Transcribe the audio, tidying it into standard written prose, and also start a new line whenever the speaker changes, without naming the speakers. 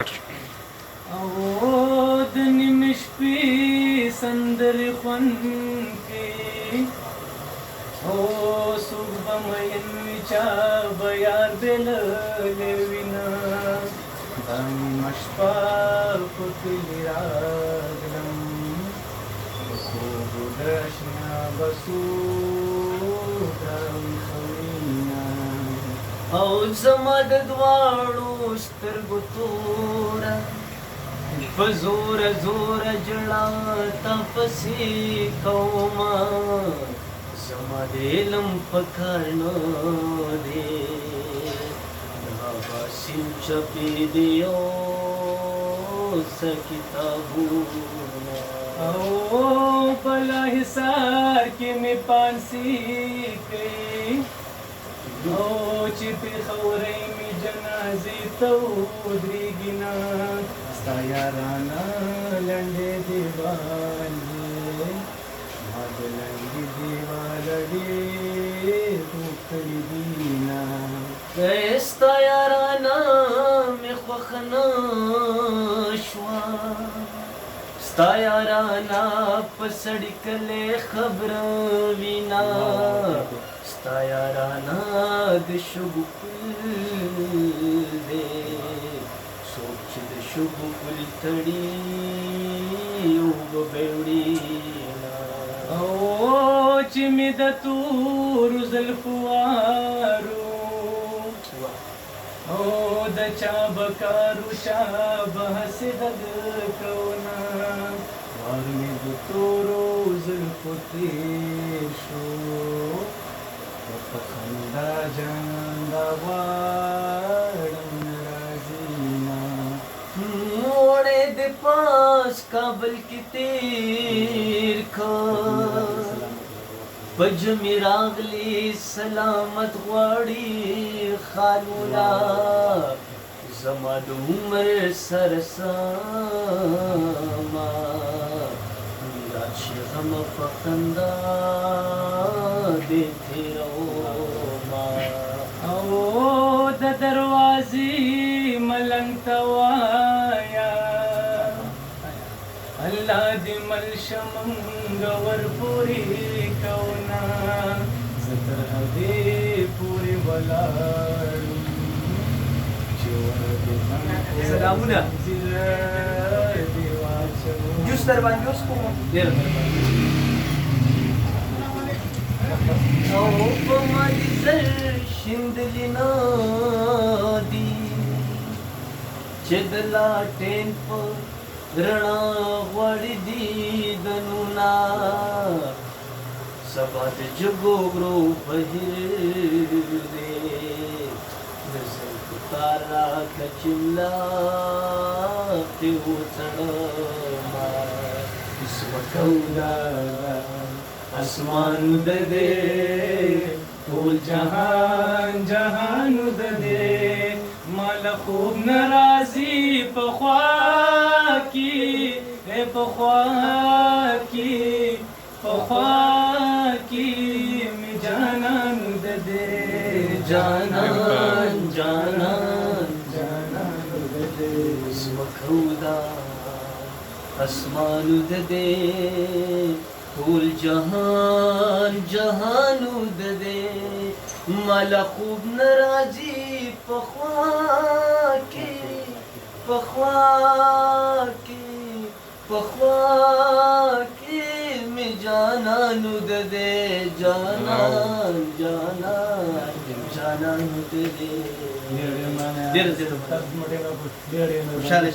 او د نیمې شپې سندرې خوند کوي او څوک به مین وي چا به یار بېللی وینه دا نیمه شپه په کلي راغلم د خوبو د اشنا به څوک راویښوینه او زما د دواړو سترګو توره په زوره زوره ژړا تپسې کومه زما د علم په کار نه دی دا به سیند چپې دی اوسه کتابونه او بلا حصار کې مې پانسي کوي او چې پېښوری مې جنازې ته ودرېږي نه ستا یارانه لنډې دیوالې ما د لنډې دیواله ډېر وکړي دي نه ستا یارانه مې خوښه نه شوه ستا یارانه په سړکلې خبره وینا ستا یارانه د شګو پل دی څوک چې د شګو پل تړي اوبه به وړي او چې مې د تورو زلفو وارو او د چا به کارو چا به هسې دګ کونه وار مې د تورو زلفو تېر شو په خندا جاندا غواړم راځينا موړې د پاس کابل کې تیر کړ پجمی راغلی سلامت غواړي خالولا زما د عمر سرسما راشي غم په خندا دې تیروما او د دروازې ملنګ ته وایا الله دې مل شمنګ ورپورې کونا زه تر هغې پورې ولاړم چې سلامونه جوس در باندې اوس کوم ډېر او په ما دې سر شیندلي نه دي چې د لاټین په رڼا غواړي دیدنونه سبا د جګو غرو بهیر دی د زلفو تار راکړه چې ملاقې وتړمه اسمان د دې ټول جهان جهان د دې مال خوب ناراضي په خوا کې په خوا کې په خوا کې می جانان د دې جانان جانان جانان د دې سمکودا اسمان د دې ټول جهان جهان د دې مال خوب ناراضي په خوا کې په خوا کې په خوا کې می جانان د دې جانان جانان جانان د دې ډېر ډېر خوشاله